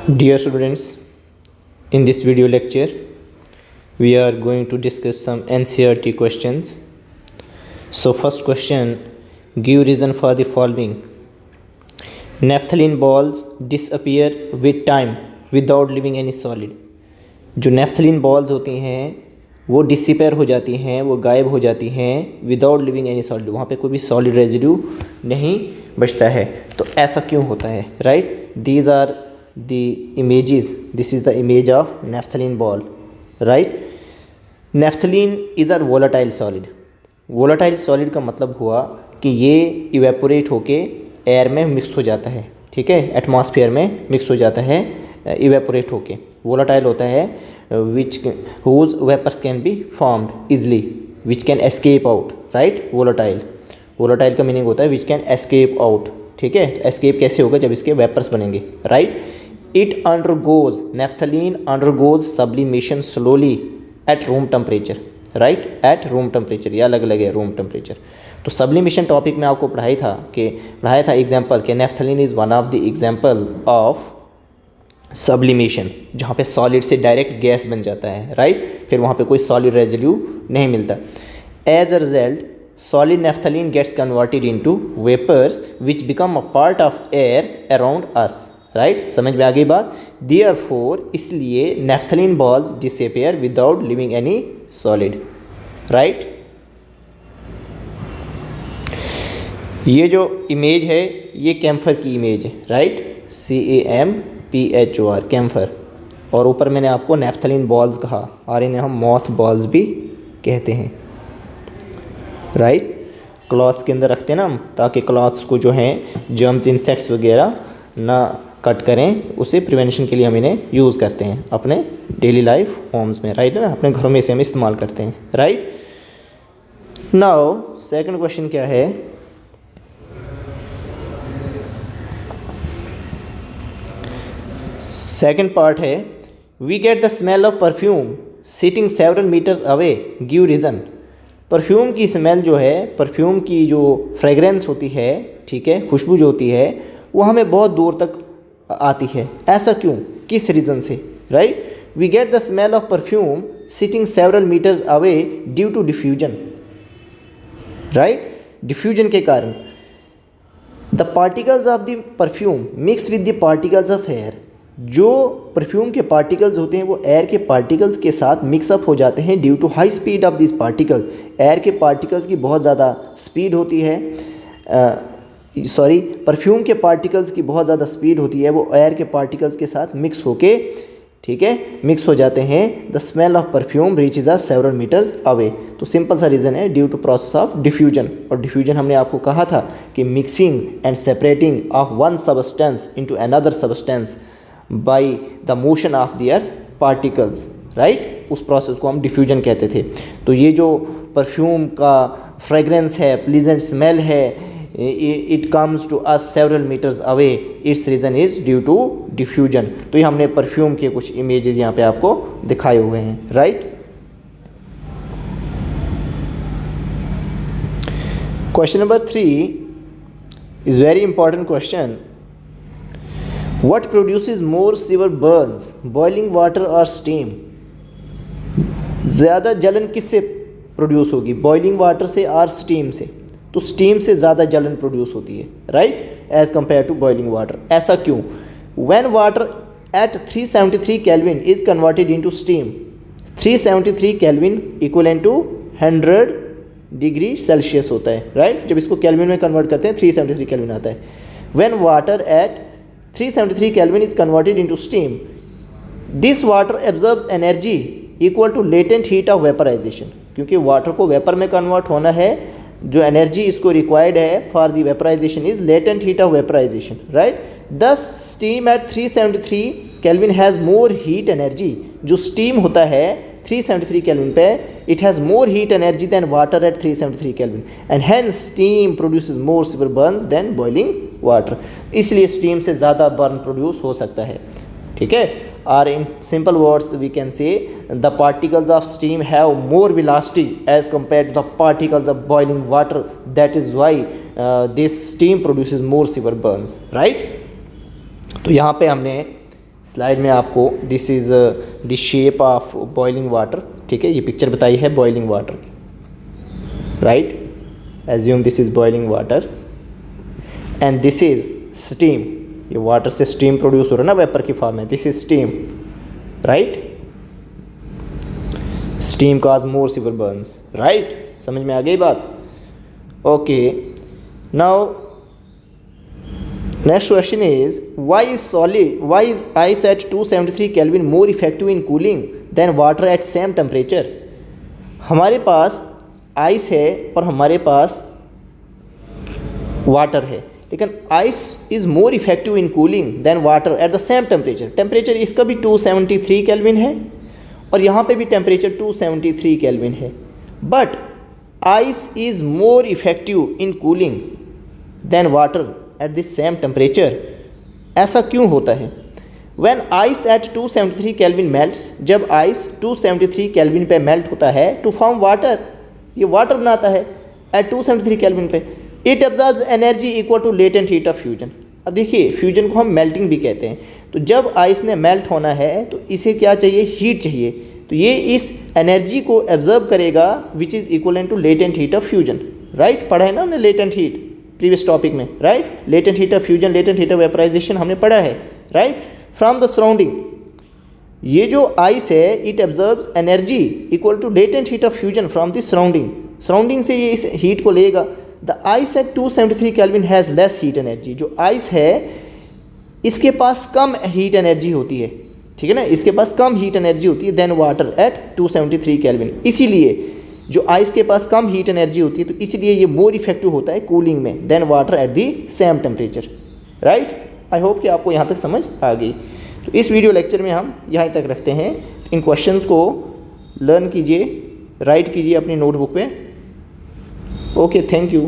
Dear students, in this video lecture, we are going to discuss some NCERT questions. So, first question, give reason for the following. Naphthalene balls disappear with time without leaving any solid. जो naphthalene balls होती हैं वो disappear हो जाती हैं, वो गायब हो जाती हैं विदाउट लिविंग एनी सॉलिड, वहाँ पे कोई भी सॉलिड रेजिड्यू नहीं बचता है. तो ऐसा क्यों होता है, right? These are the images. This is the image of naphthalene ball, right? Naphthalene is a volatile solid. volatile solid का मतलब हुआ कि ये इवेपोरेट होके एयर में मिक्स हो जाता है, ठीक है, एटमॉस्फेयर में मिक्स हो जाता है इवेपोरेट होके. volatile होता है which whose vapors can be formed easily, which can escape out, right? volatile का मीनिंग होता है which can escape out, ठीक है. escape कैसे होगा? जब इसके वेपर्स बनेंगे, right? It undergoes, naphthalene undergoes sublimation slowly at room temperature, right? At room temperature, ये अलग अलग है room temperature. तो sublimation टॉपिक में आपको पढ़ाया था एग्जाम्पल कि naphthalene is one of the example of sublimation, जहाँ पे सॉलिड से डायरेक्ट गैस बन जाता है, राइट? फिर वहाँ पे कोई सॉलिड रेजिड्यू नहीं मिलता. As a result solid naphthalene gets converted into vapors which become a part of air around us, right? समझ में आ गई बात? Therefore इसलिए naphthalene balls disappear without leaving any solid, right? ये जो इमेज है ये कैम्फर की इमेज है, राइट? CAMPHOR, camphor. और ऊपर मैंने आपको naphthalene balls कहा और इन्हें हम मॉथ बॉल्स भी कहते हैं, राइट? क्लॉथ्स के अंदर रखते हैं ना हम, ताकि क्लॉथ्स को जो हैं जर्म्स इंसेक्ट्स वगैरह ना कट करें, उसे प्रिवेंशन के लिए हम इन्हें यूज़ करते हैं अपने डेली लाइफ होम्स में, राइट ना? अपने घरों में इसे हम इस्तेमाल करते हैं, राइट? नाउ सेकंड क्वेश्चन क्या है? सेकंड पार्ट है, we get the smell of perfume sitting several metres away, give reason. Perfume की स्मेल जो है, परफ्यूम की जो फ्रेगरेंस होती है, ठीक है, खुशबू जो होती है, वो हमें बहुत दूर तक आती है. ऐसा क्यों, किस रीज़न से, right? We get the smell of perfume sitting several metres away due to diffusion, right? Diffusion के कारण the particles of the perfume mix with the particles of air. जो परफ्यूम के पार्टिकल्स होते हैं वो एयर के particles के साथ मिक्सअप हो जाते हैं due to high speed of this particle. Air के पार्टिकल्स की बहुत ज़्यादा स्पीड होती है, परफ्यूम के पार्टिकल्स की बहुत ज़्यादा स्पीड होती है, वो एयर के पार्टिकल्स के साथ मिक्स होके, ठीक है, मिक्स हो जाते हैं. The smell of perfume reaches us several metres away. तो सिंपल सा रीज़न है, due to process of diffusion. और डिफ्यूजन हमने आपको कहा था कि mixing and separating of one substance into another substance by the motion of their particles, right? उस प्रोसेस को हम डिफ्यूजन कहते थे. तो ये जो परफ्यूम का फ्रेगरेंस है, प्लीजेंट स्मेल है, it comes to us several metres away, its reason is due to diffusion. तो ये हमने परफ्यूम के कुछ इमेजेस यहाँ पे आपको दिखाए हुए हैं, right? Question number 3 is very important question. What produces more severe burns, boiling water or steam? ज़्यादा जलन किससे प्रोड्यूस होगी, बॉइलिंग वाटर से और स्टीम से? तो स्टीम से ज़्यादा जलन प्रोड्यूस होती है, right, as compare to boiling water. ऐसा क्यों? When water at 373 kelvin is converted into steam, 373 kelvin equivalent to 100 degree Celsius होता है, राइट? जब इसको केल्विन में कन्वर्ट करते हैं 373 केल्विन आता है. When water at 373 Kelvin is converted into steam. This water absorbs energy equal to latent heat of vaporization. क्योंकि वाटर को वेपर में कन्वर्ट होना है, जो एनर्जी इसको रिक्वायर्ड है for the vaporization is latent heat of vaporization, right? Thus steam at 373 kelvin has more heat energy. जो steam होता है 373 केल्विन पे, it has more heat energy than water at 373 kelvin, and hence steam produces more severe burns than boiling water. इसलिए steam से ज़्यादा burn produce हो सकता है, ठीक है? और in simple words we can say the particles of steam have more velocity as compare to the particles of boiling water. That is why this steam produces more severe burns, right? तो यहाँ पे हमने slide में आपको this is the shape of boiling water, ठीक है, ये picture बताई है बॉइलिंग वाटर की, right. Assume this is boiling water and this is steam, ये वाटर से स्टीम प्रोड्यूस हो रहा है ना वेपर की फॉर्म में, this is steam, right. Steam cause more civil burns, right, समझ में आ गई बात। Okay, now next question is why is ice at 273 kelvin more effective in cooling than water at same temperature. हमारे पास ice है और हमारे पास वाटर है, लेकिन ice is more effective in cooling than water at the same temperature. Temperature इसका भी 273 kelvin है और यहाँ पे भी टेम्परेचर 273 केल्विन है, but ice is more effective in cooling than water at the same temperature. ऐसा क्यों होता है? When ice at 273 kelvin melts, जब आइस 273 केल्विन पे मेल्ट होता है टू फॉर्म वाटर, ये वाटर बनाता है एट 273 केल्विन पे, it absorbs energy equal to latent heat of fusion. अब देखिए फ्यूजन को हम मेल्टिंग भी कहते हैं, तो जब आइस ने मेल्ट होना है तो इसे क्या चाहिए? हीट चाहिए, तो ये इस एनर्जी को एब्जॉर्ब करेगा which is equal to latent heat of fusion, right. पढ़ा है ना हमने लेटेंट हीट प्रीवियस टॉपिक में, right. Latent heat of fusion, latent heat of vaporisation हमने पढ़ा है, राइट। फ्रॉम द सराउंडिंग, ये जो आइस है it absorbs energy equal to latent heat of fusion from the surrounding, surrounding से ये इस हीट को लेगा। The ice at 273 kelvin has less heat energy, जो आइस है इसके पास कम हीट एनर्जी होती है, ठीक है ना, इसके पास कम हीट एनर्जी होती है देन वाटर एट 273 केल्विन। इसीलिए जो आइस के पास कम हीट एनर्जी होती है तो इसीलिए ये मोर इफेक्टिव होता है कूलिंग में than water at the same temperature, right. I hope कि आपको यहाँ तक समझ आ गई। तो इस वीडियो लेक्चर में हम यहाँ तक रखते हैं। इन क्वेश्चंस को लर्न कीजिए, राइट कीजिए अपनी नोटबुक पे। Okay, thank you.